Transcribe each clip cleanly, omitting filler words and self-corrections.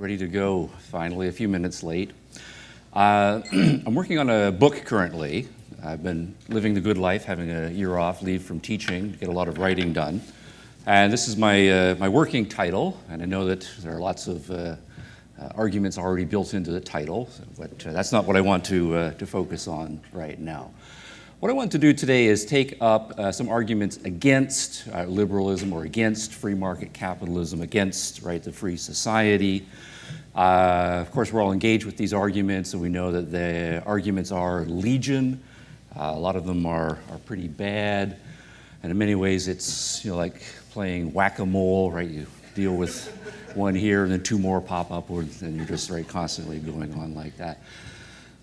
ready to go, finally, a few minutes late. I'm working on a book currently. I've been living the good life, having a year off, leave from teaching, to get a lot of writing done. And this is my working title, and I know that there are lots of arguments already built into the title, but that's not what I want to focus on right now. What I want to do today is take up some arguments against liberalism or against free market capitalism, against the free society. Of course, we're all engaged with these arguments, and we know that the arguments are legion. A lot of them are pretty bad, and in many ways it's like playing whack-a-mole, right? You deal with one here, and then two more pop up, and you're just constantly going on like that.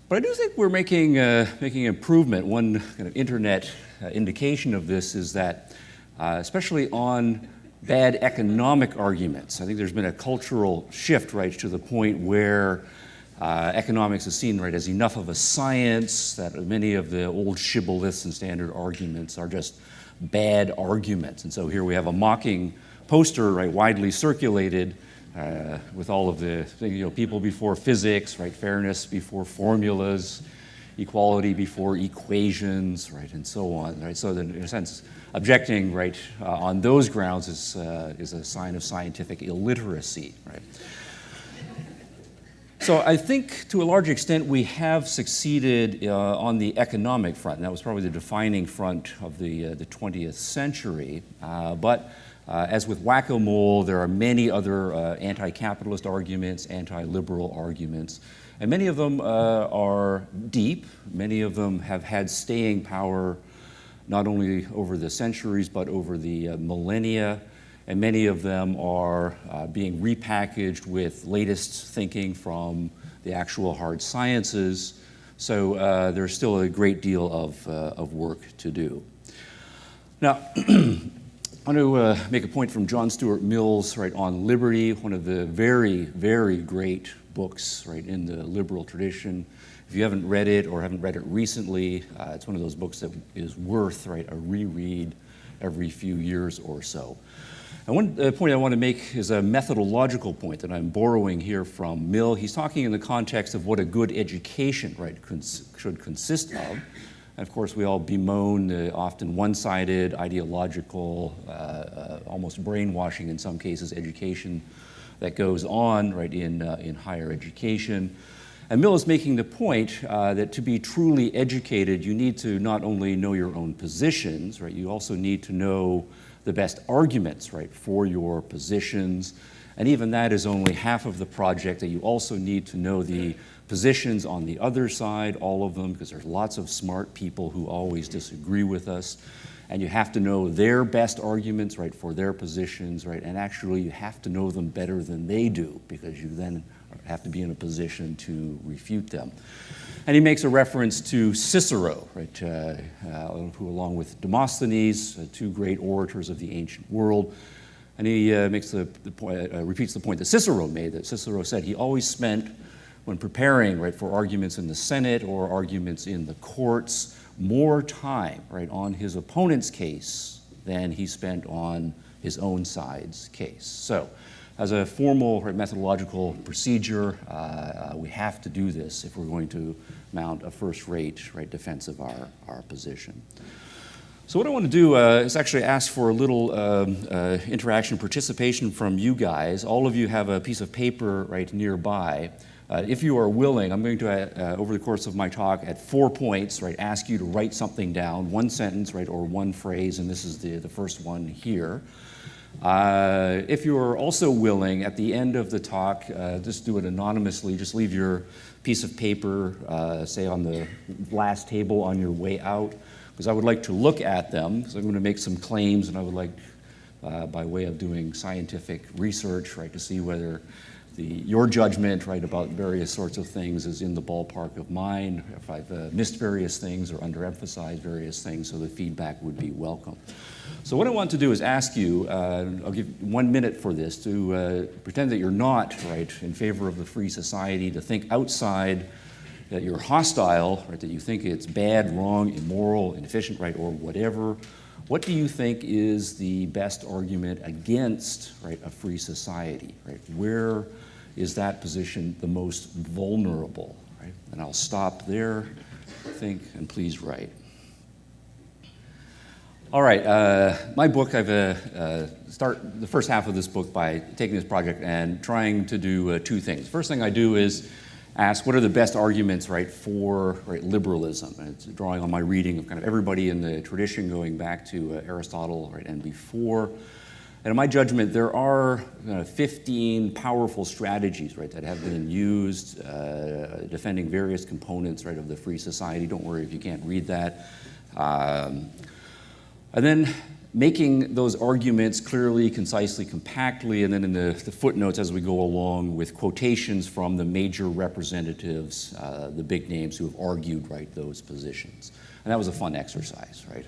But I do think we're making improvement. One kind of internet indication of this is that, especially on bad economic arguments, I think there's been a cultural shift, to the point where economics is seen, as enough of a science that many of the old shibboleths and standard arguments are just bad arguments. And so here we have a mocking poster, widely circulated, with all of the people before physics, fairness before formulas, equality before equations, and so on, So then, in a sense, objecting, on those grounds is a sign of scientific illiteracy, So I think, to a large extent, we have succeeded on the economic front. And that was probably the defining front of the 20th century. But as with whack-a-mole, there are many other anti-capitalist arguments, anti-liberal arguments, and many of them are deep. Many of them have had staying power not only over the centuries but over the millennia, and many of them are being repackaged with latest thinking from the actual hard sciences. So there's still a great deal of work to do. Now, I want to make a point from John Stuart Mill's on liberty, one of the very, very great books in the liberal tradition. If you haven't read it or haven't read it recently, it's one of those books that is worth a reread every few years or so. And one point I want to make is a methodological point that I'm borrowing here from Mill. He's talking in the context of what a good education should consist of. And of course, we all bemoan the often one-sided, ideological, almost brainwashing in some cases, education that goes on in higher education. And Mill is making the point that to be truly educated, you need to not only know your own positions, you also need to know the best arguments, for your positions. And even that is only half of the project, that you also need to know the positions on the other side, all of them, because there's lots of smart people who always disagree with us. And you have to know their best arguments, for their positions, and actually you have to know them better than they do, because you then have to be in a position to refute them. And he makes a reference to Cicero, who, along with Demosthenes, two great orators of the ancient world, and he makes the point, repeats the point that Cicero made, that Cicero said he always spent, when preparing for arguments in the Senate or arguments in the courts, more time on his opponent's case than he spent on his own side's case. So, as a formal methodological procedure, we have to do this if we're going to mount a first-rate defense of our position. So what I want to do is actually ask for a little interaction, participation from you guys. All of you have a piece of paper nearby. If you are willing, I'm going to, over the course of my talk, at 4 points, ask you to write something down, one sentence, or one phrase, and this is the first one here. If you are also willing, at the end of the talk, just do it anonymously. Just leave your piece of paper, say on the last table on your way out, because I would like to look at them, because I'm going to make some claims, and I would like, by way of doing scientific research, to see whether your judgment, about various sorts of things is in the ballpark of mine, if I've missed various things or underemphasized various things, so the feedback would be welcome. So what I want to do is ask you, I'll give 1 minute for this, to pretend that you're not, in favor of the free society, to think outside, that you're hostile, that you think it's bad, wrong, immoral, inefficient, or whatever. What do you think is the best argument against a free society? Where is that position the most vulnerable, right? And I'll stop there, think, and please write. All right, my book, I've start the first half of this book by taking this project and trying to do two things. First thing I do is ask what are the best arguments, right, for liberalism. And it's drawing on my reading of kind of everybody in the tradition going back to Aristotle, right, and before. And in my judgment, there are 15 powerful strategies, right, that have been used defending various components, right, of the free society. Don't worry if you can't read that. And then making those arguments clearly, concisely, compactly, and then in the footnotes as we go along with quotations from the major representatives, the big names who have argued, right, those positions. And that was a fun exercise, right?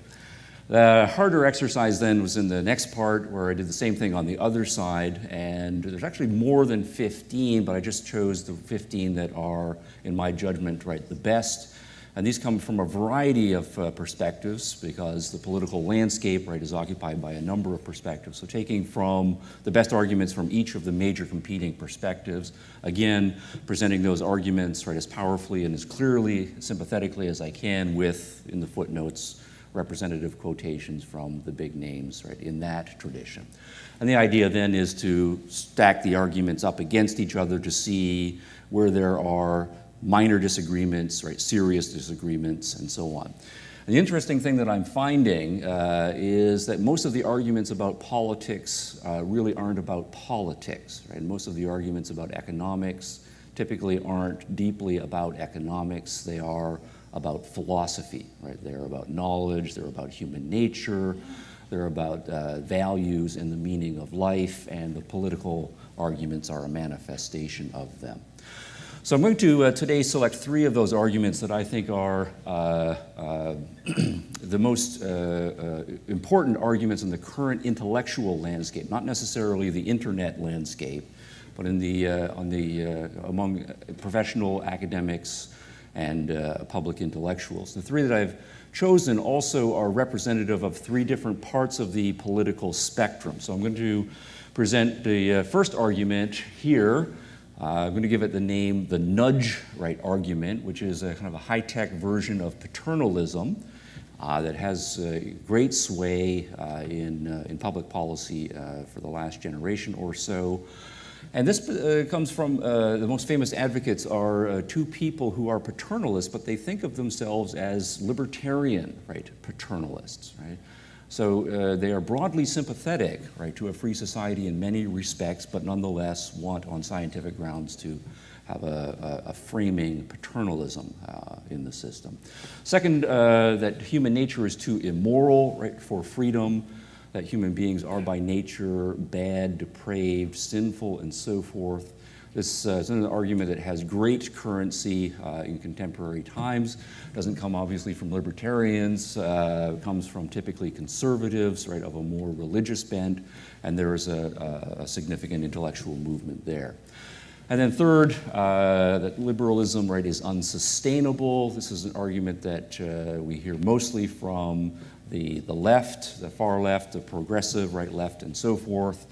The harder exercise then was in the next part where I did the same thing on the other side, and there's actually more than 15, but I just chose the 15 that are, in my judgment, right, the best. And these come from a variety of perspectives because the political landscape, right, is occupied by a number of perspectives. So taking from the best arguments from each of the major competing perspectives, again, presenting those arguments, right, as powerfully and as clearly, sympathetically as I can with, in the footnotes, representative quotations from the big names, right, in that tradition. And the idea then is to stack the arguments up against each other to see where there are minor disagreements, right, serious disagreements, and so on. And the interesting thing that I'm finding is that most of the arguments about politics really aren't about politics, right? Most of the arguments about economics typically aren't deeply about economics. They are about philosophy, right? They're about knowledge, they're about human nature, they're about values and the meaning of life, and the political arguments are a manifestation of them. So I'm going to today select three of those arguments that I think are the most important arguments in the current intellectual landscape, not necessarily the internet landscape, but in the, among professional academics and public intellectuals. The three that I've chosen also are representative of three different parts of the political spectrum. So I'm going to present the first argument here. I'm going to give it the name the nudge right argument, which is a kind of a high-tech version of paternalism that has great sway in public policy for the last generation or so. And this comes from the most famous advocates are two people who are paternalists, but they think of themselves as libertarian, right, paternalists, right? So they are broadly sympathetic, right, to a free society in many respects, but nonetheless want on scientific grounds to have a framing paternalism in the system. Second, that human nature is too immoral, right, for freedom, that human beings are by nature bad, depraved, sinful, and so forth. This is an argument that has great currency in contemporary times. Doesn't come obviously from libertarians, comes from typically conservatives, right, of a more religious bent, and there is a significant intellectual movement there. And then third, that liberalism, right, is unsustainable. This is an argument that we hear mostly from the left, the far left, the progressive, right, left, and so forth.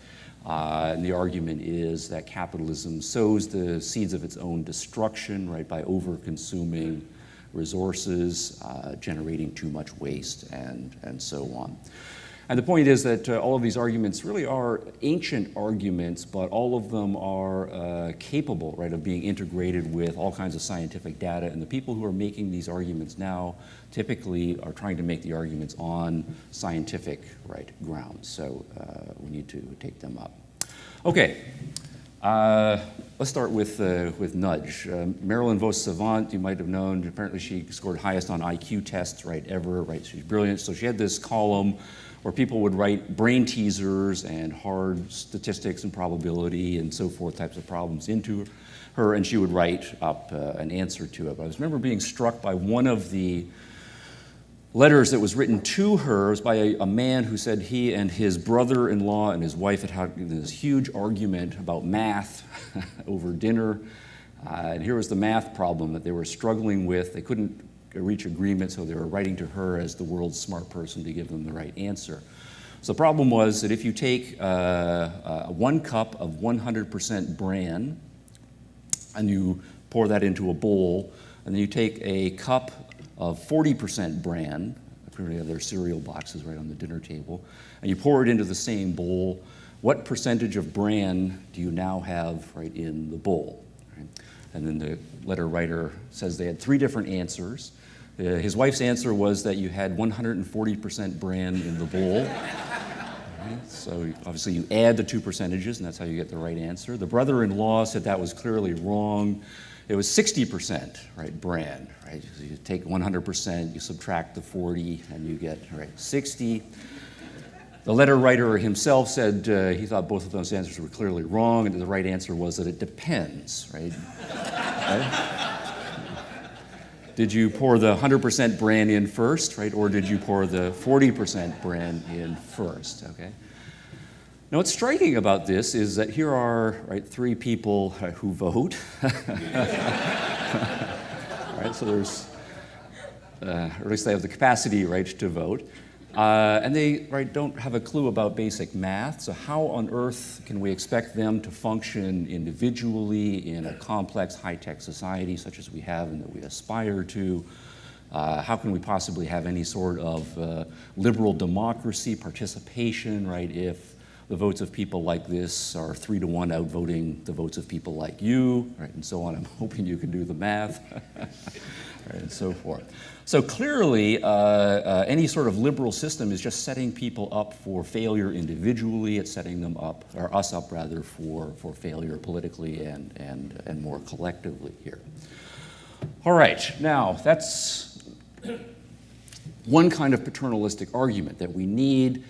And the argument is that capitalism sows the seeds of its own destruction, right, by over-consuming resources, generating too much waste, and so on. And the point is that all of these arguments really are ancient arguments, but all of them are capable, right, of being integrated with all kinds of scientific data. And the people who are making these arguments now typically are trying to make the arguments on scientific, right, grounds. So we need to take them up. Okay. Let's start with nudge. Marilyn Vos Savant, you might have known, apparently she scored highest on IQ tests, right, ever, right? She's brilliant. So she had this column where people would write brain teasers and hard statistics and probability and so forth types of problems into her, and she would write up an answer to it. But I remember being struck by one of the letters that was written to her. It was by a man who said he and his brother-in-law and his wife had had this huge argument about math over dinner. And here was the math problem that they were struggling with. They couldn't reach agreement, so they were writing to her as the world's smart person to give them the right answer. So the problem was that if you take 1 cup of 100% bran and you pour that into a bowl, and then you take a cup of 40% bran, apparently have their cereal boxes right on the dinner table, and you pour it into the same bowl. What percentage of bran do you now have right in the bowl? Right? And then the letter writer says they had 3 different answers. His wife's answer was that you had 140% bran in the bowl. Right? So obviously you add the 2 percentages, and that's how you get the right answer. The brother-in-law said that was clearly wrong. It was 60%, right, bran, right? So you take 100%, you subtract the 40, and you get, right, 60. The letter writer himself said he thought both of those answers were clearly wrong, and the right answer was that it depends, right? Right? Did you pour the 100% bran in first, right, or did you pour the 40% bran in first, okay? Now, what's striking about this is that here are, right, 3 people who vote. Right, so there's, or at least they have the capacity, right, to vote. And they, right, don't have a clue about basic math, so how on earth can we expect them to function individually in a complex high-tech society such as we have and that we aspire to? How can we possibly have any sort of liberal democracy, participation, right, if the votes of people like this are 3-to-1 outvoting the votes of people like you, right, and so on? I'm hoping you can do the math, right, and so forth. So clearly, any sort of liberal system is just setting people up for failure individually. It's setting them up, or us up rather, for failure politically and more collectively here. All right, now that's one kind of paternalistic argument, that we need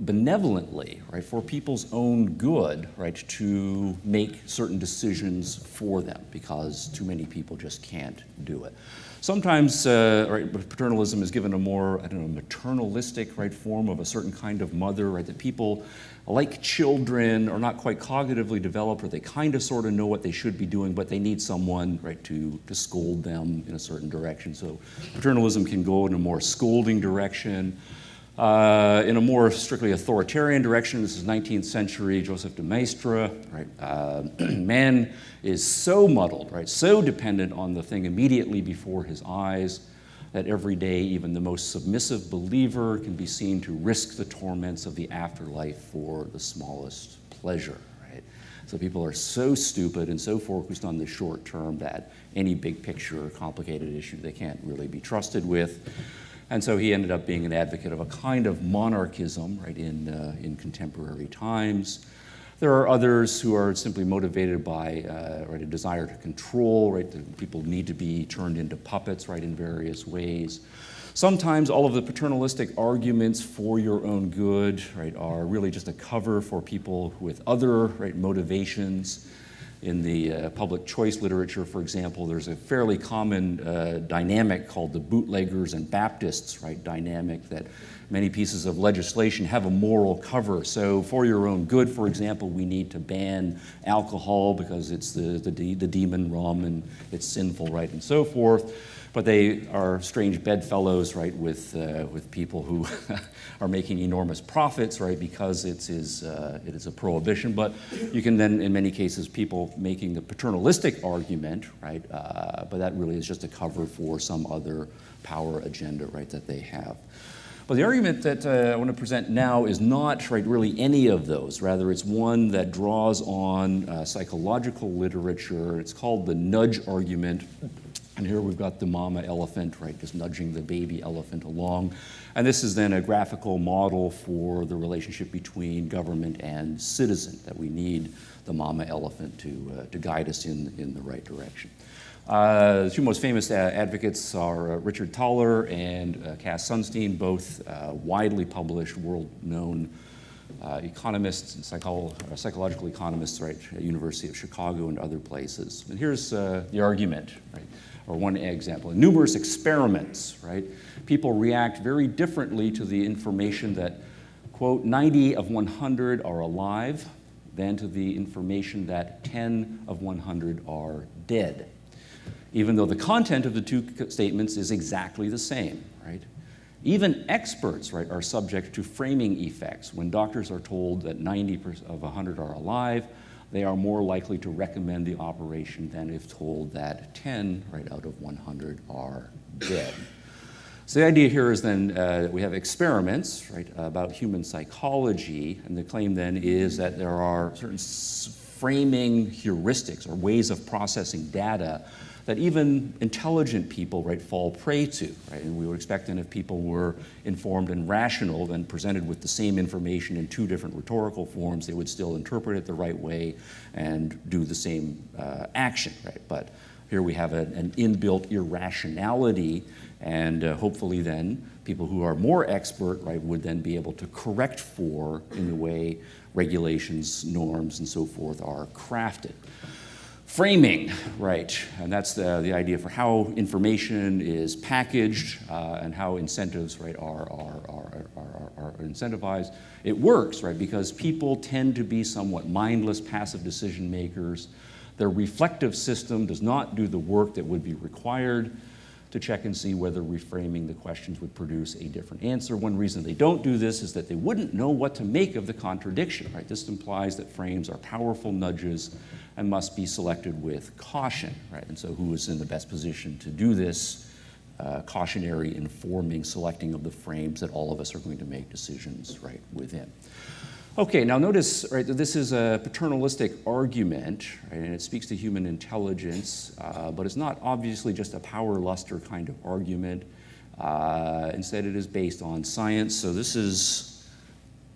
benevolently, right, for people's own good, right, to make certain decisions for them because too many people just can't do it. Sometimes right, paternalism is given a more, I don't know, maternalistic, right, form of a certain kind of mother, right, that people, like children, are not quite cognitively developed, or they kind of sort of know what they should be doing, but they need someone, right, to scold them in a certain direction. So paternalism can go in a more scolding direction. In a more strictly authoritarian direction, this is 19th century Joseph de Maistre, right? Man is so muddled, right, so dependent on the thing immediately before his eyes that every day even the most submissive believer can be seen to risk the torments of the afterlife for the smallest pleasure, right? So people are so stupid and so focused on the short term that any big picture or complicated issue they can't really be trusted with. And so he ended up being an advocate of a kind of monarchism, right, in contemporary times. There are others who are simply motivated by right, a desire to control, right? That people need to be turned into puppets, right, in various ways. Sometimes all of the paternalistic arguments for your own good, right, are really just a cover for people with other, right, motivations. In the public choice literature, for example, there's a fairly common dynamic called the bootleggers and Baptists, right, dynamic, that many pieces of legislation have a moral cover. So for your own good, for example, we need to ban alcohol because it's the demon rum and it's sinful, right, and so forth. But they are strange bedfellows, right, with people who are making enormous profits, right, because it is a prohibition. But you can then, in many cases, people making the paternalistic argument, right, but that really is just a cover for some other power agenda, right, that they have. But the argument that I want to present now is not, right, really any of those. Rather, it's one that draws on psychological literature. It's called the nudge argument. And here we've got the mama elephant, right, just nudging the baby elephant along. And this is then a graphical model for the relationship between government and citizen, that we need the mama elephant to guide us in the right direction. The 2 most famous advocates are Richard Thaler and Cass Sunstein, both widely published, world-known economists and psychological economists, right, at University of Chicago and other places. And here's the argument, right, or one example. In numerous experiments, right, people react very differently to the information that, quote, 90 of 100 are alive than to the information that 10 of 100 are dead, even though the content of the 2 statements is exactly the same, right? Even experts, right, are subject to framing effects. When doctors are told that 90 of 100 are alive, they are more likely to recommend the operation than if told that 10 out of 100 are dead. So the idea here is then that we have experiments about human psychology, and the claim then is that there are certain framing heuristics or ways of processing data that even intelligent people fall prey to. And we would expect then if people were informed and rational, then presented with the same information in two different rhetorical forms, they would still interpret it the right way and do the same action. But here we have an inbuilt irrationality, and hopefully then people who are more expert would then be able to correct for in the way regulations, norms, and so forth are crafted. Framing, and that's the idea for how information is packaged and how incentives are incentivized. It works, because people tend to be somewhat mindless, passive decision makers. Their reflective system does not do the work that would be required to check and see whether reframing the questions would produce a different answer. One reason they don't do this is that they wouldn't know what to make of the contradiction. This implies that frames are powerful nudges and must be selected with caution. And so who is in the best position to do this cautionary, informing, selecting of the frames that all of us are going to make decisions within? Okay, now notice that this is a paternalistic argument, and it speaks to human intelligence, but it's not obviously just a power luster kind of argument. Instead, it is based on science. So this is,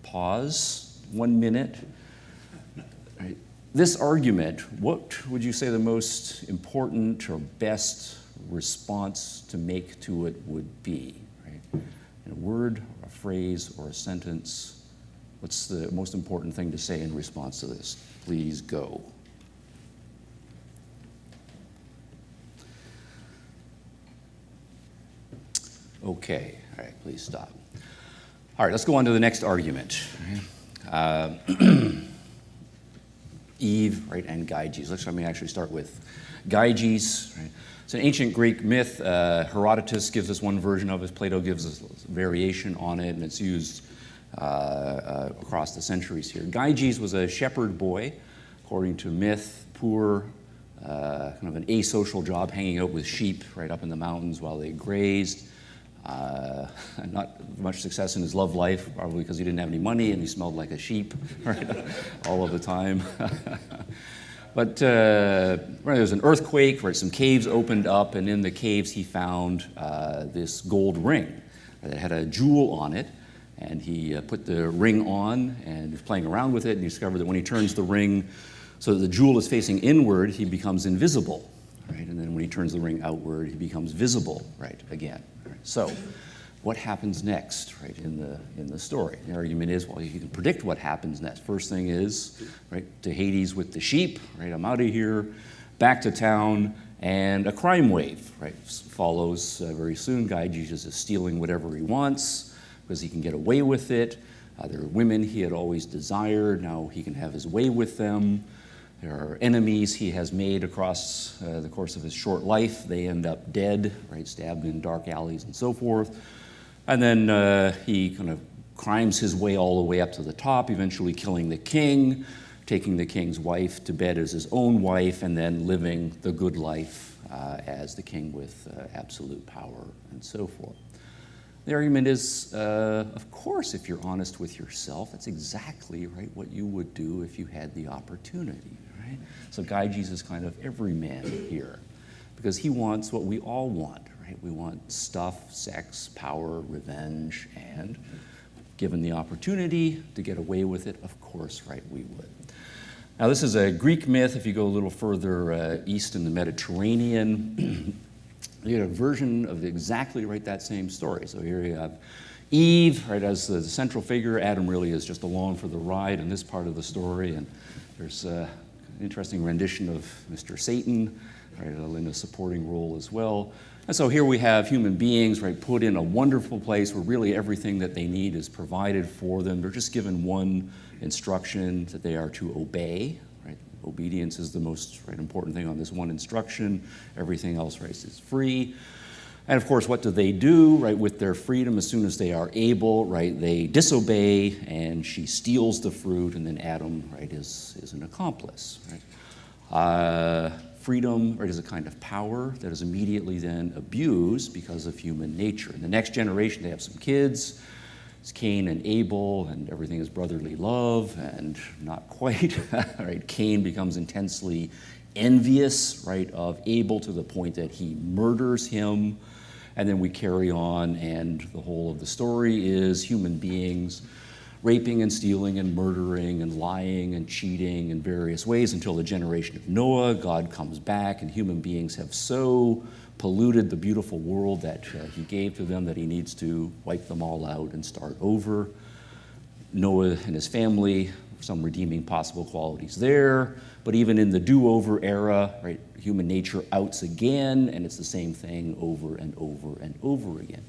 pause, 1 minute. This argument, what would you say the most important or best response to make to it would be? In a word, a phrase, or a sentence, what's the most important thing to say in response to this? Please go. Okay, all right, please stop. All right, let's go on to the next argument. Eve, and Gyges. Let me actually start with Gyges. It's an ancient Greek myth. Herodotus gives us one version of it. Plato gives us a variation on it, and it's used across the centuries here. Gyges was a shepherd boy, according to myth, poor, kind of an asocial job, hanging out with sheep up in the mountains while they grazed. Not much success in his love life, probably because he didn't have any money and he smelled like a sheep all of the time. But there was an earthquake, some caves opened up, and in the caves he found this gold ring that had a jewel on it. And he put the ring on and was playing around with it, and he discovered that when he turns the ring so that the jewel is facing inward, he becomes invisible. And then when he turns the ring outward, he becomes visible again. So what happens next in the story? The argument is, well, you can predict what happens next. First thing is to Hades with the sheep, I'm out of here, back to town, and a crime wave follows very soon. Gyges is stealing whatever he wants because he can get away with it. There are women he had always desired. Now he can have his way with them. There are enemies he has made across the course of his short life. They end up dead, stabbed in dark alleys and so forth. And then he kind of climbs his way all the way up to the top, eventually killing the king, taking the king's wife to bed as his own wife, and then living the good life as the king with absolute power and so forth. The argument is, of course, if you're honest with yourself, that's exactly what you would do if you had the opportunity. So Gyges is kind of everyman here, because he wants what we all want. We want stuff, sex, power, revenge, and given the opportunity to get away with it, of course, we would. Now, this is a Greek myth. If you go a little further east in the Mediterranean, you get a version of exactly that same story. So here you have Eve as the central figure. Adam really is just along for the ride in this part of the story, and there's an interesting rendition of Mr. Satan in a supporting role as well. And so here we have human beings put in a wonderful place where really everything that they need is provided for them. They're just given one instruction that they are to obey. Obedience is the most important thing on this one instruction. Everything else is free. And of course, what do, right, with their freedom as soon as they are able, right? They disobey, and she steals the fruit, and then Adam, right, is an accomplice, right? Freedom, right, is a kind of power that is immediately then abused because of human nature. In the next generation, they have some kids. It's Cain and Abel, and everything is brotherly love, and not quite, right? Cain becomes intensely envious, right, of Abel to the point that he murders him. And then we carry on, and the whole of the story is human beings raping and stealing and murdering and lying and cheating in various ways until the generation of Noah. God comes back, and human beings have so polluted the beautiful world that he gave to them that he needs to wipe them all out and start over. Noah and his family, some redeeming possible qualities there, but even in the do-over era, right, human nature outs again, and it's the same thing over and over and over again.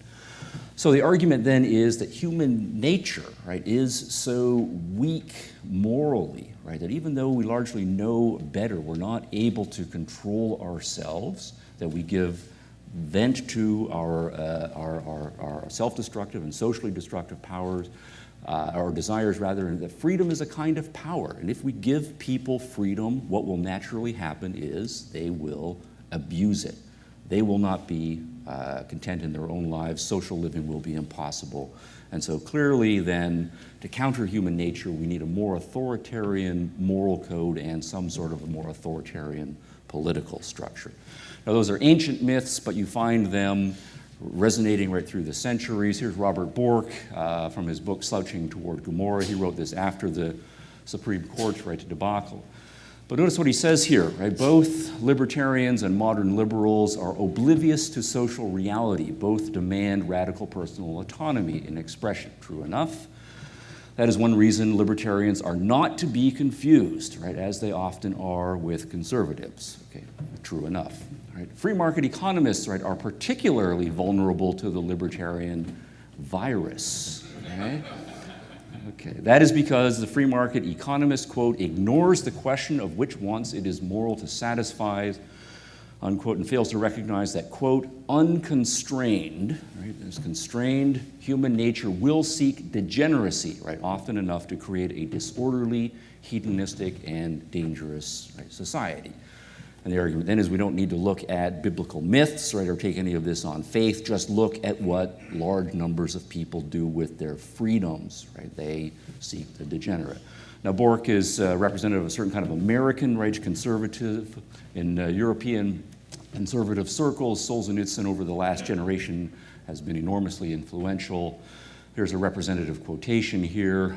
So the argument then is that human nature, right, is so weak morally, right, that even though we largely know better, we're not able to control ourselves, that we give vent to our self-destructive and socially destructive powers, or desires rather, and that freedom is a kind of power. And if we give people freedom, what will naturally happen is they will abuse it. They will not be content in their own lives. Social living will be impossible. And so clearly then, to counter human nature, we need a more authoritarian moral code and some sort of a more authoritarian political structure. Now those are ancient myths, but you find them resonating right through the centuries. Here's Robert Bork from his book Slouching Toward Gomorrah. He wrote this after the Supreme Court's right to debacle. But notice what he says here, right? Both libertarians and modern liberals are oblivious to social reality. Both demand radical personal autonomy in expression. True enough. That is one reason libertarians are not to be confused, right, as they often are with conservatives. Okay, true enough. Right? Free market economists, right, are particularly vulnerable to the libertarian virus. Okay? Okay, that is because the free market economist, quote, ignores the question of which wants it is moral to satisfy, unquote, and fails to recognize that, quote, unconstrained, right, as constrained, human nature will seek degeneracy, right, often enough to create a disorderly, hedonistic, and dangerous, right, society. And the argument then is we don't need to look at biblical myths, right, or take any of this on faith. Just look at what large numbers of people do with their freedoms, right? They seek the degenerate. Now, Bork is representative of a certain kind of American, right, conservative. In European conservative circles, Solzhenitsyn over the last generation has been enormously influential. Here's a representative quotation here.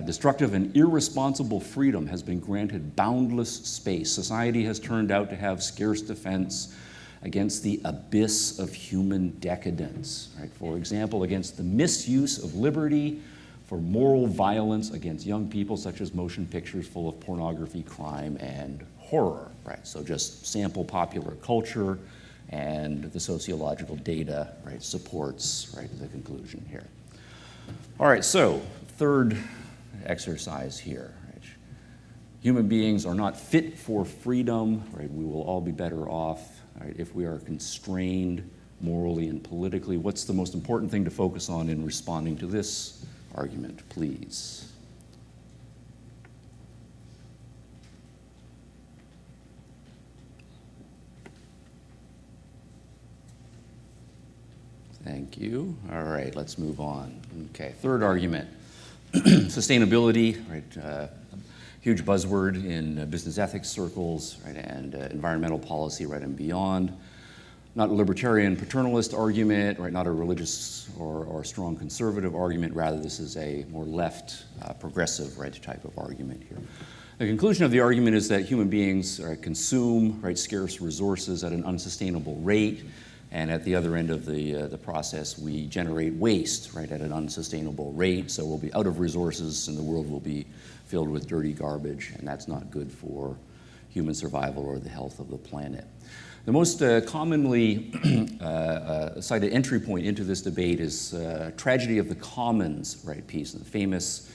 Destructive and irresponsible freedom has been granted boundless space. Society has turned out to have scarce defense against the abyss of human decadence. Right? For example, against the misuse of liberty for moral violence against young people, such as motion pictures full of pornography, crime, and horror. Right? So just sample popular culture, and the sociological data, right, supports, right, the conclusion here. All right, so third exercise here. Right? Human beings are not fit for freedom. Right? We will all be better off, right, if we are constrained morally and politically. What's the most important thing to focus on in responding to this argument, please? Thank you. All right, let's move on. Okay, third argument. Sustainability, right? Huge buzzword in business ethics circles, right, and environmental policy, right, and beyond. Not a libertarian paternalist argument, right, not a religious or strong conservative argument. Rather, this is a more left, progressive, right, type of argument here. The conclusion of the argument is that human beings consume, right, scarce resources at an unsustainable rate. And at the other end of the process, we generate waste, right, at an unsustainable rate. So we'll be out of resources and the world will be filled with dirty garbage, and that's not good for human survival or the health of the planet. The most commonly cited entry point into this debate is tragedy of the commons, right, piece. And the famous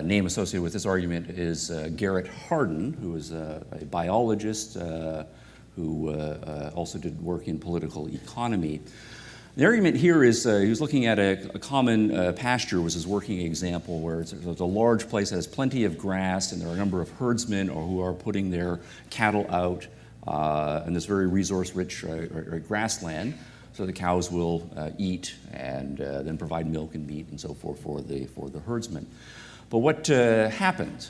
name associated with this argument is Garrett Hardin, who is a biologist who also did work in political economy. The argument here is he was looking at a common pasture was his working example, where it's a large place that has plenty of grass, and there are a number of herdsmen who are putting their cattle out in this very resource-rich grassland. So the cows will eat and then provide milk and meat and so forth for the herdsmen. But what happened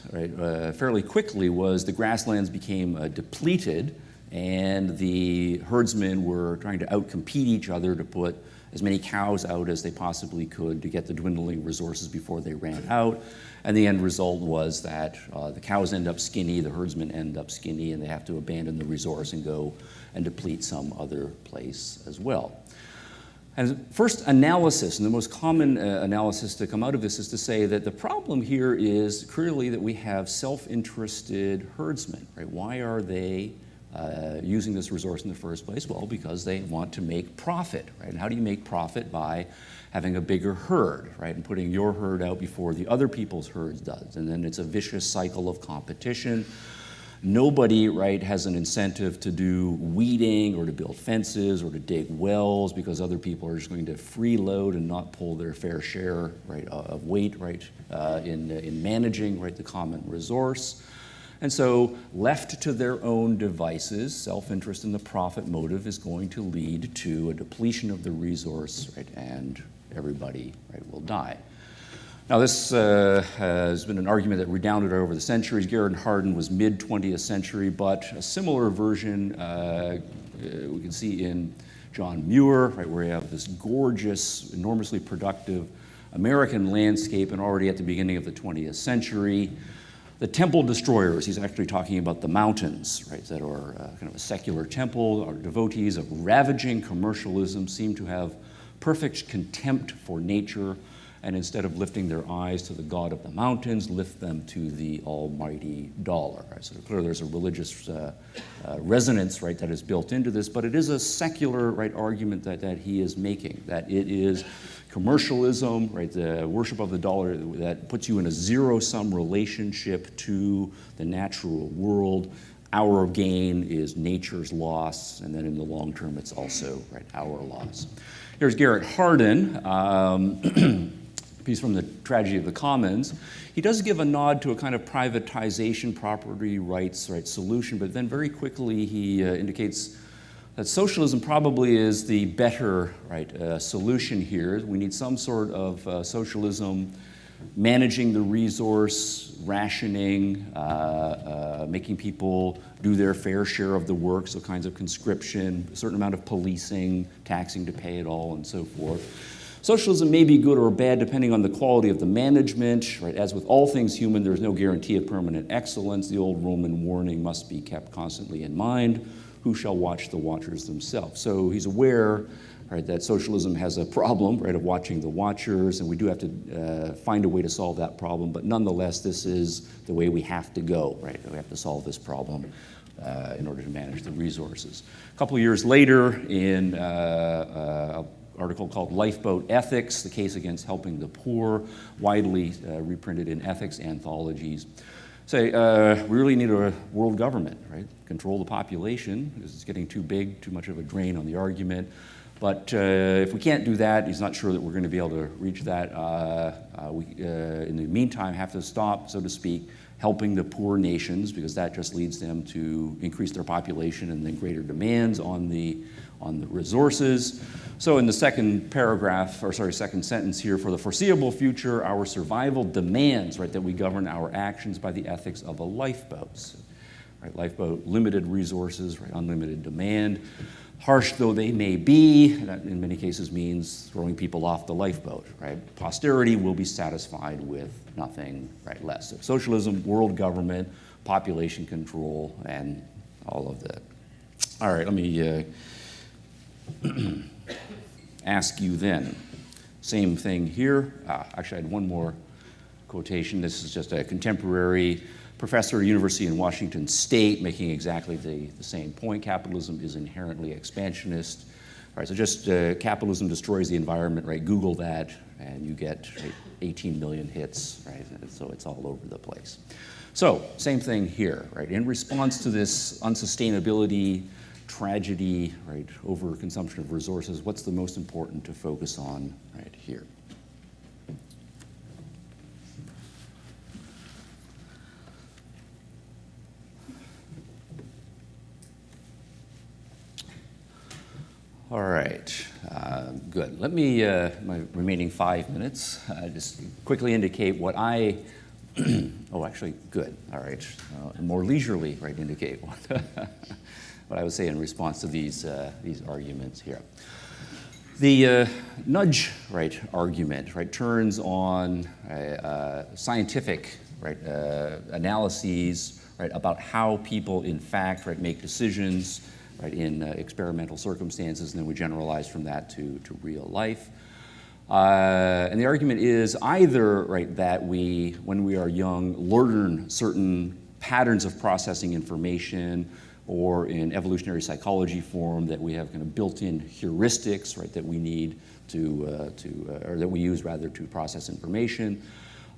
fairly quickly was the grasslands became depleted, and the herdsmen were trying to outcompete each other to put as many cows out as they possibly could to get the dwindling resources before they ran out. And the end result was that the cows end up skinny, the herdsmen end up skinny, and they have to abandon the resource and go and deplete some other place as well. And first analysis, and the most common analysis to come out of this, is to say that the problem here is clearly that we have self-interested herdsmen. Right? Why are they using this resource in the first place? Well, because they want to make profit. Right? And how do you make profit? By having a bigger herd, right? And putting your herd out before the other people's herds does. And then it's a vicious cycle of competition. Nobody, right, has an incentive to do weeding or to build fences or to dig wells, because other people are just going to freeload and not pull their fair share, right, of weight, right, in managing, right, the common resource. And so, left to their own devices, self-interest in the profit motive is going to lead to a depletion of the resource, right, and everybody, right, will die. Now, this has been an argument that redounded over the centuries. Garrett Hardin was mid-20th century, but a similar version we can see in John Muir, right, where you have this gorgeous, enormously productive American landscape, and already at the beginning of the 20th century, the temple destroyers, he's actually talking about the mountains, right, that are kind of a secular temple, are devotees of ravaging commercialism, seem to have perfect contempt for nature, and instead of lifting their eyes to the God of the mountains, lift them to the almighty dollar. Right? So clearly there's a religious resonance, right, that is built into this, but it is a secular, right, argument that he is making, that it is commercialism, right, the worship of the dollar that puts you in a zero-sum relationship to the natural world. Our gain is nature's loss, and then in the long term it's also, right, our loss. Here's Garrett Hardin, piece from the Tragedy of the Commons. He does give a nod to a kind of privatization, property rights, right, solution, but then very quickly he indicates that socialism probably is the better, right, solution here. We need some sort of socialism managing the resource, rationing, making people do their fair share of the work, so kinds of conscription, a certain amount of policing, taxing to pay it all, and so forth. Socialism may be good or bad depending on the quality of the management. Right? As with all things human, there is no guarantee of permanent excellence. The old Roman warning must be kept constantly in mind. Who shall watch the watchers themselves? So he's aware, right, that socialism has a problem, right, of watching the watchers, and we do have to find a way to solve that problem. But nonetheless, this is the way we have to go. Right? We have to solve this problem in order to manage the resources. A couple of years later, in article called Lifeboat Ethics, the case against helping the poor, widely reprinted in ethics anthologies. Say, we really need a world government, right? Control the population, because it's getting too big, too much of a drain on the argument. But if we can't do that, he's not sure that we're going to be able to reach that. We, in the meantime, have to stop, so to speak, helping the poor nations, because that just leads them to increase their population and then greater demands on the resources. So in the second sentence here, for the foreseeable future, our survival demands, right, that we govern our actions by the ethics of a lifeboat. So, right, lifeboat, limited resources, right, unlimited demand. Harsh though they may be, that in many cases means throwing people off the lifeboat, right? Posterity will be satisfied with nothing, right, less. So socialism, world government, population control, and all of that. All right, let me ask you then. Same thing here. Actually, I had one more quotation. This is just a contemporary professor at a university in Washington State making exactly the same point. Capitalism is inherently expansionist. All right, so just capitalism destroys the environment, right? Google that, and you get 18 million hits, right? So it's all over the place. So, same thing here, right? In response to this unsustainability tragedy, right, overconsumption of resources, what's the most important to focus on right here? All right, good. Let me, my remaining 5 minutes, just quickly indicate what I, oh, actually, good, all right, more leisurely, right, indicate what I would say in response to these arguments here. The nudge, right, argument, right, turns on scientific, right, analyses, right, about how people, in fact, right, make decisions, right, in experimental circumstances, and then we generalize from that to real life. And the argument is either, right, that we, when we are young, learn certain patterns of processing information, or in evolutionary psychology form, that we have kind of built-in heuristics, right, that we need or that we use rather to process information,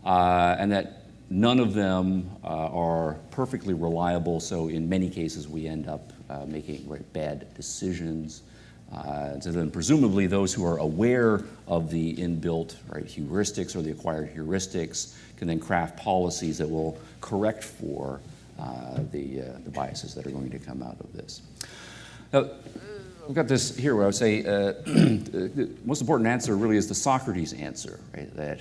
and that none of them are perfectly reliable, so in many cases we end up making, right, bad decisions. So then presumably those who are aware of the inbuilt, right, heuristics or the acquired heuristics can then craft policies that will correct for the biases that are going to come out of this. Now, I've got this here where I would say the most important answer really is the Socrates answer, right? That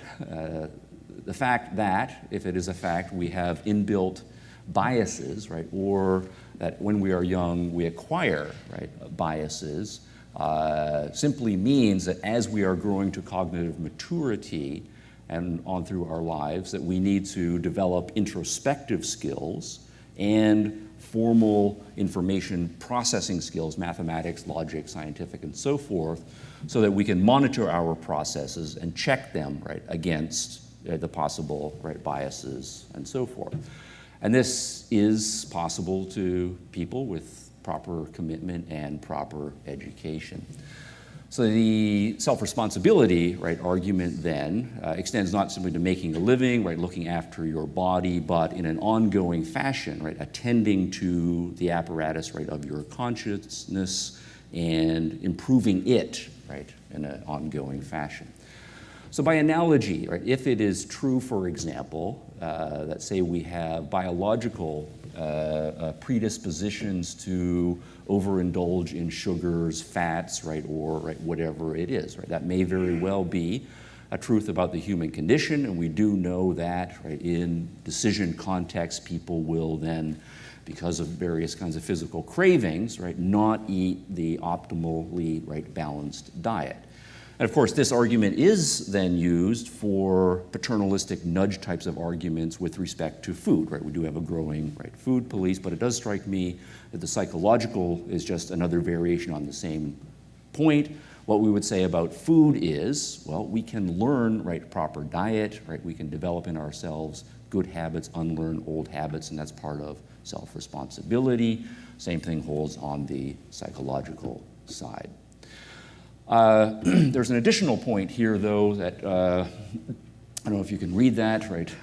the fact that, if it is a fact, we have inbuilt biases, right, or that when we are young we acquire, right, biases, simply means that as we are growing to cognitive maturity and on through our lives, that we need to develop introspective skills and formal information processing skills, mathematics, logic, scientific, and so forth, so that we can monitor our processes and check them, right, against the possible, right, biases and so forth. And this is possible to people with proper commitment and proper education. So the self-responsibility, right, argument then extends not simply to making a living, right, looking after your body, but in an ongoing fashion, right, attending to the apparatus, right, of your consciousness and improving it, right, in an ongoing fashion. So by analogy, right, if it is true, for example, that say we have biological predispositions to overindulge in sugars, fats, right, or right, whatever it is, right, that may very well be a truth about the human condition, and we do know that, right, in decision contexts, people will then, because of various kinds of physical cravings, right, not eat the optimally, right, balanced diet. And of course, this argument is then used for paternalistic nudge types of arguments with respect to food, right? We do have a growing, right, food police, but it does strike me that the psychological is just another variation on the same point. What we would say about food is, well, we can learn, right, proper diet, right? We can develop in ourselves good habits, unlearn old habits, and that's part of self-responsibility. Same thing holds on the psychological side. There's an additional point here, though, that I don't know if you can read that, right?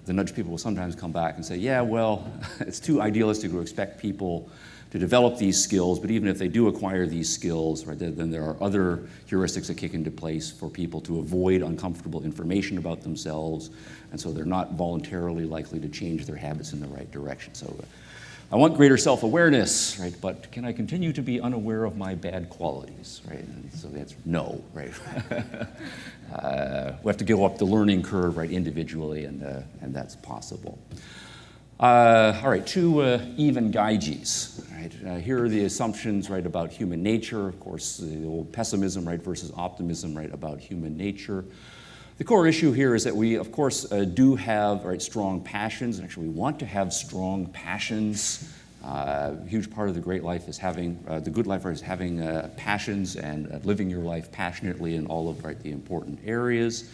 The nudge people will sometimes come back and say, yeah, well, it's too idealistic to expect people to develop these skills, but even if they do acquire these skills, right, then there are other heuristics that kick into place for people to avoid uncomfortable information about themselves, and so they're not voluntarily likely to change their habits in the right direction. So I want greater self-awareness, right, but can I continue to be unaware of my bad qualities, right? And so the answer, no, right? We have to go up the learning curve, right, individually, and that's possible. All right, two even geiges, right? Here are the assumptions, right, about human nature. Of course, the old pessimism, right, versus optimism, right, about human nature. The core issue here is that we, of course, do have, right, strong passions, and actually we want to have strong passions. A huge part of the great life is having, the good life is having passions and living your life passionately in all of, right, the important areas.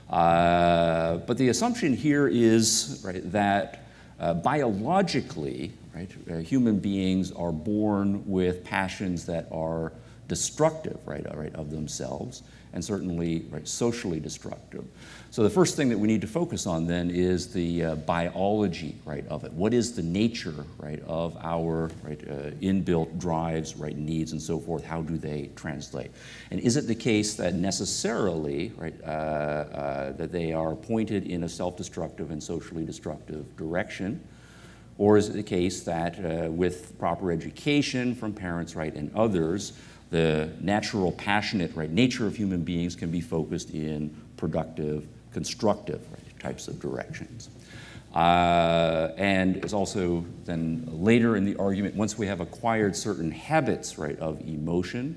But the assumption here is, right, that biologically, right, human beings are born with passions that are destructive, right, of themselves, and certainly socially destructive. So the first thing that we need to focus on then is the biology, right, of it. What is the nature, right, of our inbuilt drives, right, needs, and so forth? How do they translate? And is it the case that necessarily, right, that they are pointed in a self-destructive and socially destructive direction? Or is it the case that with proper education from parents, right, and others, the natural, passionate, right, nature of human beings can be focused in productive, constructive, right, types of directions? And it's also then later in the argument, once we have acquired certain habits, right, of emotion,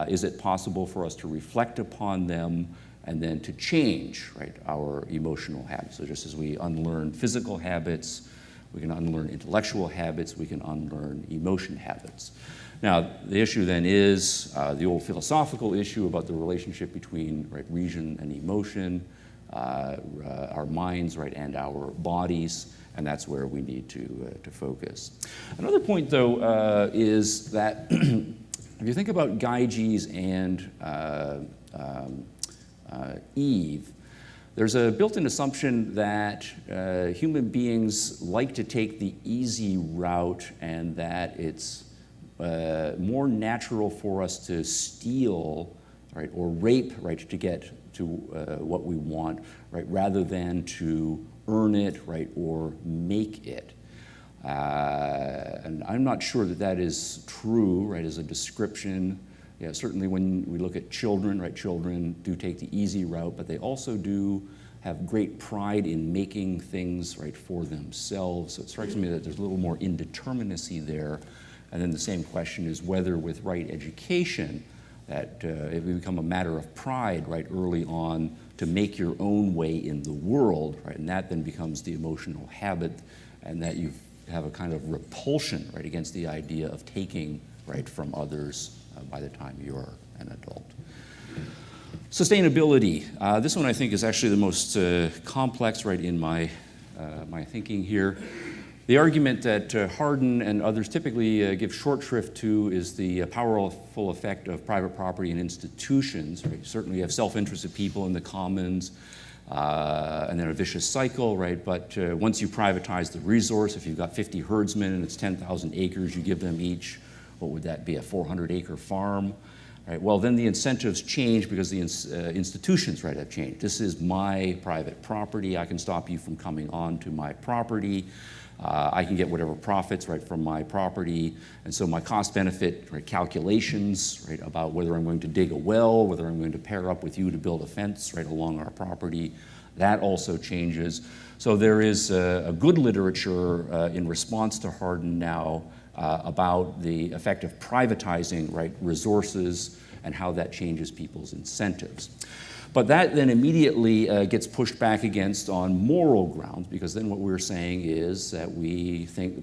is it possible for us to reflect upon them and then to change, right, our emotional habits? So just as we unlearn physical habits, we can unlearn intellectual habits, we can unlearn emotion habits. Now, the issue then is the old philosophical issue about the relationship between, right, reason and emotion, our minds, right, and our bodies, and that's where we need to focus. Another point, though, is that if you think about Gyges and Eve, there's a built-in assumption that human beings like to take the easy route and that it's more natural for us to steal, right, or rape, right, to get to what we want, right, rather than to earn it, right, or make it. And I'm not sure that that is true, right, as a description. Yeah, certainly when we look at children, right, children do take the easy route, but they also do have great pride in making things, right, for themselves. So it strikes me that there's a little more indeterminacy there. And then the same question is whether with right education, that it will become a matter of pride, right, early on to make your own way in the world, right, and that then becomes the emotional habit, and that you have a kind of repulsion, right, against the idea of taking, right, from others by the time you're an adult. Sustainability. This one I think is actually the most complex, right, in my thinking here. The argument that Hardin and others typically give short shrift to is the powerful effect of private property and institutions. Right? Certainly you have self-interested people in the commons, and then a vicious cycle, right? But once you privatize the resource, if you've got 50 herdsmen and it's 10,000 acres, you give them each, what would that be, a 400-acre farm? Right? Well, then the incentives change because the institutions, right, have changed. This is my private property. I can stop you from coming on to my property. I can get whatever profits, right, from my property. And so my cost-benefit, right, calculations, right, about whether I'm going to dig a well, whether I'm going to pair up with you to build a fence, right, along our property, that also changes. So there is a good literature in response to Hardin now about the effect of privatizing, right, resources and how that changes people's incentives. But that then immediately gets pushed back against on moral grounds, because then what we're saying is that we think the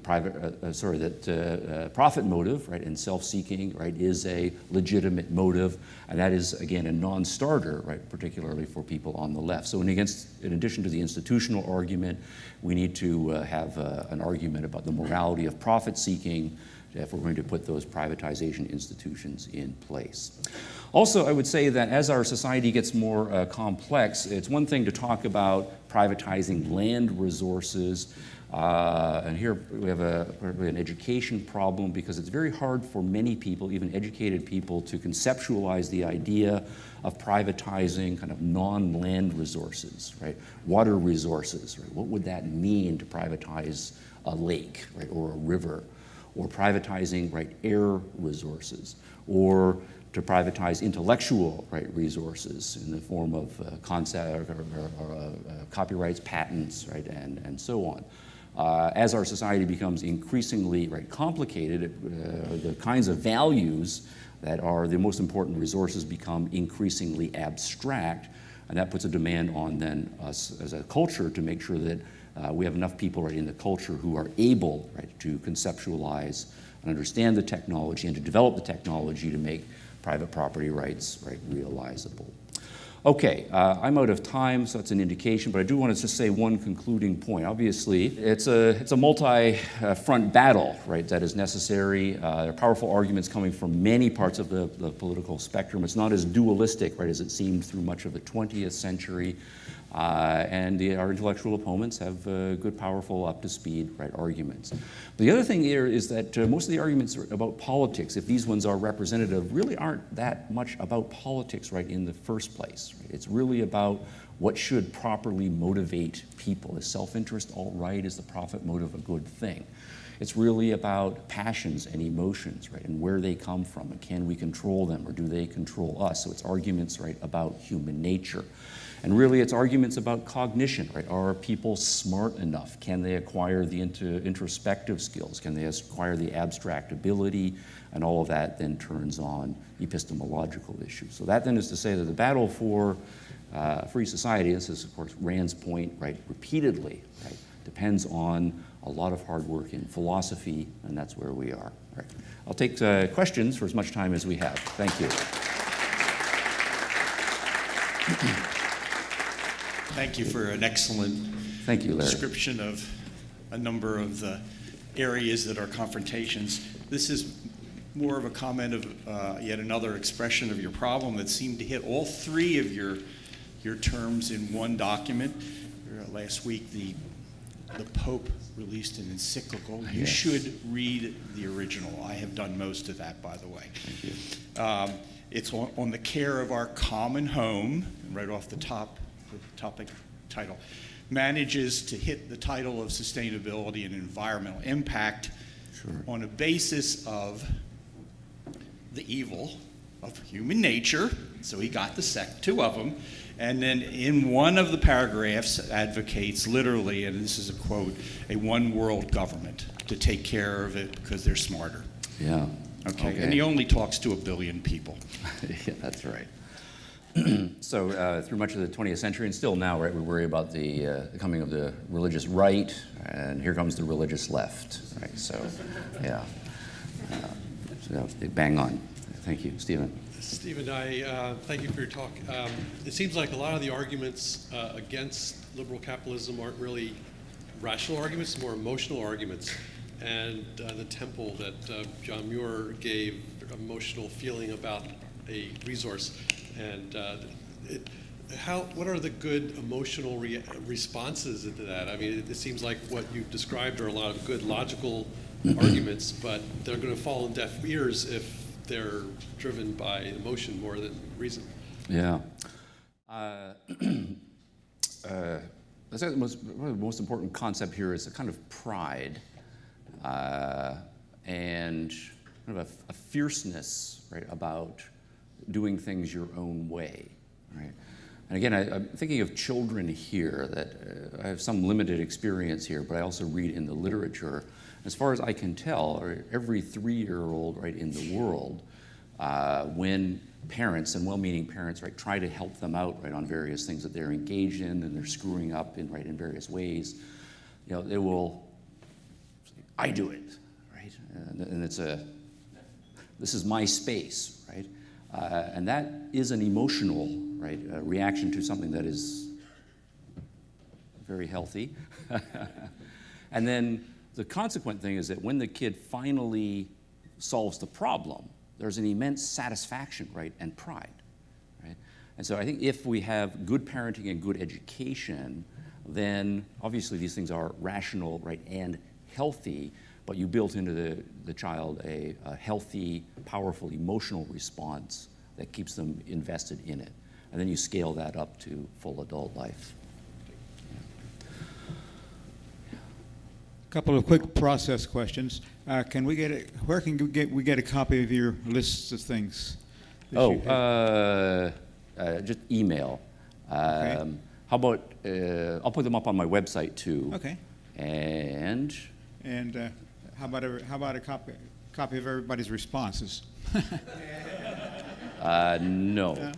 profit motive, right, and self-seeking, right, is a legitimate motive, and that is again a non-starter, right, particularly for people on the left. So in addition to the institutional argument, we need to have an argument about the morality of profit-seeking if we're going to put those privatization institutions in place. Also, I would say that as our society gets more complex, it's one thing to talk about privatizing land resources, and here we have an education problem because it's very hard for many people, even educated people, to conceptualize the idea of privatizing kind of non-land resources, right? Water resources, right? What would that mean to privatize a lake, right, or a river? Or privatizing, right, air resources, or to privatize intellectual, right, resources in the form of concept or copyrights, patents, right, and so on. As our society becomes increasingly, right, complicated, the kinds of values that are the most important resources become increasingly abstract, and that puts a demand on then us as a culture to make sure that we have enough people, right, in the culture who are able, right, to conceptualize and understand the technology and to develop the technology to make private property rights, right, realizable. Okay, I'm out of time, so that's an indication, but I do want to just say one concluding point. Obviously, it's a multi-front battle, right, that is necessary. There are powerful arguments coming from many parts of the political spectrum. It's not as dualistic, right, as it seemed through much of the 20th century. And our intellectual opponents have good, powerful, up-to-speed, right, arguments. The other thing here is that most of the arguments about politics, if these ones are representative, really aren't that much about politics, right, in the first place. Right? It's really about what should properly motivate people. Is self-interest all right? Is the profit motive a good thing? It's really about passions and emotions, right, and where they come from, and can we control them, or do they control us? So it's arguments, right, about human nature. And really, it's arguments about cognition, right? Are people smart enough? Can they acquire the introspective skills? Can they acquire the abstract ability? And all of that then turns on epistemological issues. So that then is to say that the battle for free society, this is, of course, Rand's point, right, repeatedly, right, depends on a lot of hard work in philosophy, and that's where we are. Right. I'll take questions for as much time as we have. Thank you. Thank you for an excellent description of a number of the areas that are confrontations. This is more of a comment of yet another expression of your problem that seemed to hit all three of your terms in one document. Last week, the Pope released an encyclical. You Yes. should read the original. I have done most of that, by the way. Thank you. It's on the care of our common home, right off the top. The topic title manages to hit the title of sustainability and environmental impact on a basis of the evil of human nature. So he got two of them. And then in one of the paragraphs advocates literally, and this is a quote, a one world government to take care of it because they're smarter. Yeah. Okay. And he only talks to 1 billion people. Yeah, that's right. So through much of the 20th century, and still now, right, we worry about the coming of the religious right, and here comes the religious left, right? So, yeah, so bang on. Thank you, Stephen. Stephen, I thank you for your talk. It seems like a lot of the arguments against liberal capitalism aren't really rational arguments, more emotional arguments. And the temple that John Muir gave, emotional feeling about a resource. And what are the good emotional responses to that? I mean, it seems like what you've described are a lot of good logical arguments, but they're going to fall on deaf ears if they're driven by emotion more than reason. Yeah. That's one of the most important concept here is a kind of pride and kind of a fierceness, right, about doing things your own way, right? And again, I'm thinking of children here that I have some limited experience here, but I also read in the literature. As far as I can tell, every 3-year-old, right, in the world, when parents and well-meaning parents, right, try to help them out, right, on various things that they're engaged in and they're screwing up in, right, in various ways, you know, they will say, I do it, right? And it's this is my space, right? And that is an emotional, right, reaction to something that is very healthy. And then the consequent thing is that when the kid finally solves the problem, there's an immense satisfaction, right, and pride, right? And so I think if we have good parenting and good education, then obviously these things are rational, right, and healthy, but you built into the child a healthy, powerful emotional response that keeps them invested in it. And then you scale that up to full adult life. A couple of quick process questions. Where can we get a copy of your lists of things? Just email. Okay. How about, I'll put them up on my website too. Okay. And how about a copy of everybody's responses? no.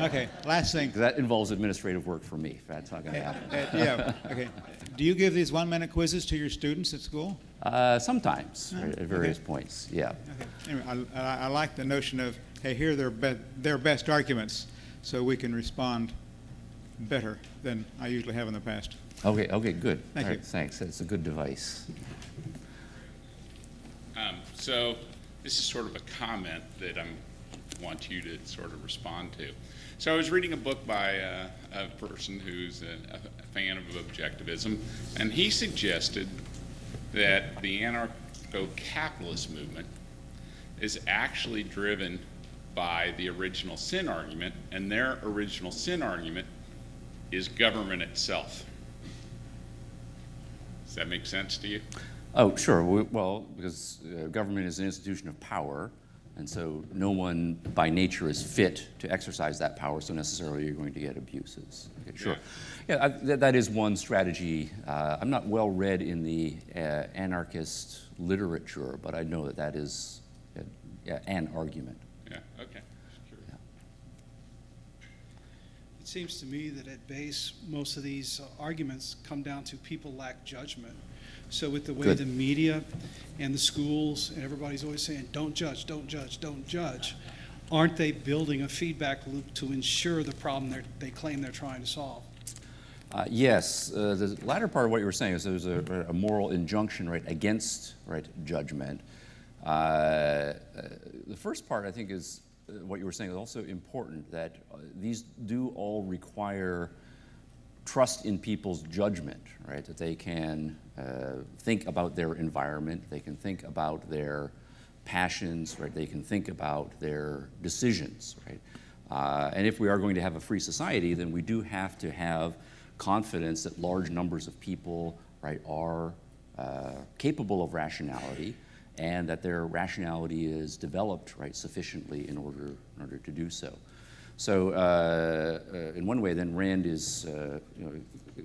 Okay. Last thing. That involves administrative work for me. That's not going to happen. Yeah. Okay. Do you give these 1-minute quizzes to your students at school? Sometimes, right, at various points. Yeah. Okay. Anyway, I like the notion of, hey, here are their best arguments. so we can respond better than I usually have in the past. Okay, good. Thank All you. right, thanks. That's a good device. So this is sort of a comment that I want you to sort of respond to. So I was reading a book by a person who's a fan of objectivism, and he suggested that the anarcho-capitalist movement is actually driven by the original sin argument, and their original sin argument is government itself. Does that make sense to you? Oh, sure. Well, because government is an institution of power, and so no one by nature is fit to exercise that power, so necessarily you're going to get abuses. Okay, sure. Yeah, that is one strategy. I'm not well read in the anarchist literature, but I know that is an argument. Yeah, okay. Sure. Yeah. It seems to me that at base, most of these arguments come down to people lack judgment. So with the way Good. the media and the schools and everybody's always saying, don't judge, don't judge, don't judge, aren't they building a feedback loop to ensure the problem they claim they're trying to solve? Yes, the latter part of what you were saying is there's a moral injunction, right, against, right, judgment. The first part, I think, is what you were saying is also important, that these do all require trust in people's judgment, right? That they can think about their environment, they can think about their passions, right? They can think about their decisions, right? And if we are going to have a free society, then we do have to have confidence that large numbers of people, right, are capable of rationality, and that their rationality is developed, right, sufficiently in order to do so. So in one way, then, Rand is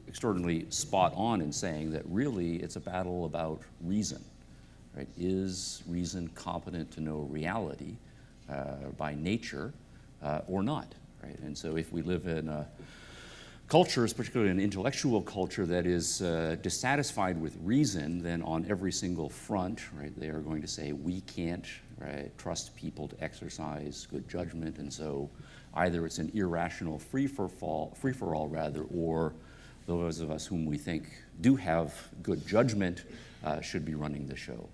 extraordinarily spot on in saying that really it's a battle about reason. Right? Is reason competent to know reality by nature or not? Right? And so if we live in a culture, particularly an intellectual culture, that is dissatisfied with reason, then on every single front, right, they are going to say we can't, right, trust people to exercise good judgment, and so either it's an irrational free-for-all rather, or those of us whom we think do have good judgment should be running the show.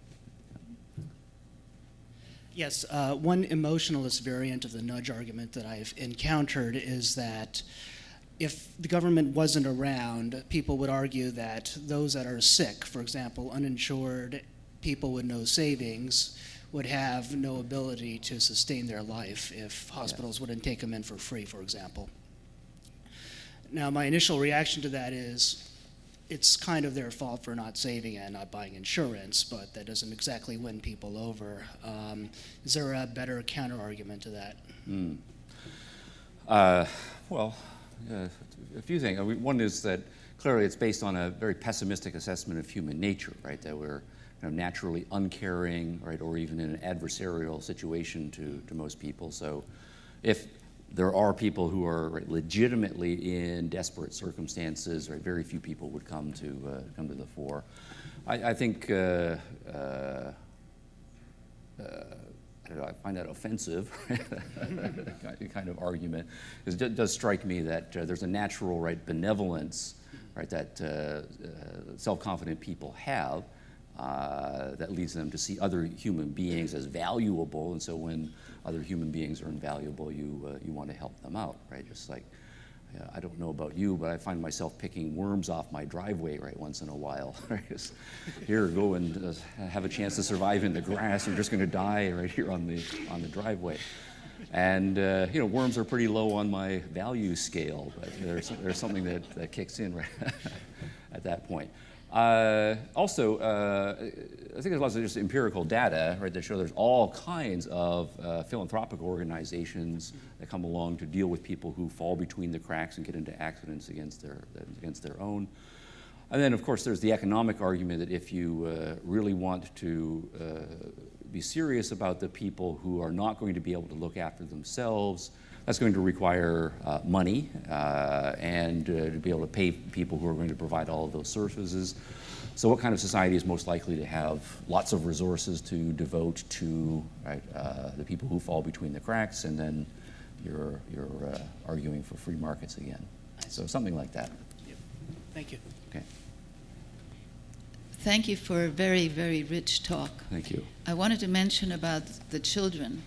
Yes, one emotionalist variant of the nudge argument that I've encountered is that if the government wasn't around, people would argue that those that are sick, for example, uninsured people with no savings, would have no ability to sustain their life if hospitals wouldn't take them in for free, for example. Now, my initial reaction to that is it's kind of their fault for not saving and not buying insurance, but that doesn't exactly win people over. Is there a better counter-argument to that? Well, a few things. One is that clearly it's based on a very pessimistic assessment of human nature, right? That we're naturally uncaring, right, or even in an adversarial situation to most people. So if there are people who are, right, legitimately in desperate circumstances, right, very few people would come to the fore. I think I don't know, I find that offensive, kind of argument. It does strike me that there's a natural, right, benevolence, right, that self-confident people have that leads them to see other human beings as valuable, and so when other human beings are invaluable, you want to help them out, right? Just like, I don't know about you, but I find myself picking worms off my driveway, right, once in a while. Right? Just, here, go and have a chance to survive in the grass. You're just going to die right here on the driveway. And worms are pretty low on my value scale, but there's something that kicks in right at that point. Also, I think there's lots of just empirical data, right, that show there's all kinds of philanthropic organizations that come along to deal with people who fall between the cracks and get into accidents against their own. And then, of course, there's the economic argument that if you really want to be serious about the people who are not going to be able to look after themselves, that's going to require money and to be able to pay people who are going to provide all of those services. So what kind of society is most likely to have lots of resources to devote to, right, the people who fall between the cracks, and then you're arguing for free markets again. So something like that. Thank you. Okay. Thank you for a very, very rich talk. Thank you. I wanted to mention about the children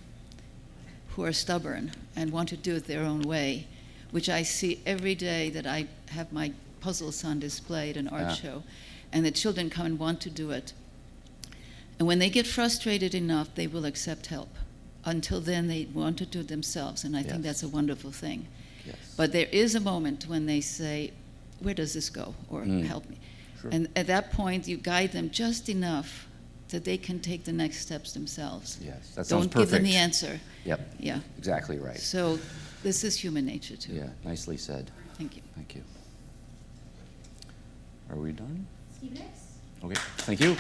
who are stubborn and want to do it their own way, which I see every day that I have my puzzles on display at an art show, and the children come and want to do it. And when they get frustrated enough, they will accept help. Until then, they want to do it themselves, and I think that's a wonderful thing. Yes. But there is a moment when they say, where does this go? Or help me. Sure. And at that point, you guide them just enough that they can take the next steps themselves. Yes, that sounds Don't give them perfect. the answer. Yep. Yeah. Exactly right. So this is human nature, too. Yeah, nicely said. Thank you. Thank you. Are we done? Stephen Hicks? Okay, thank you.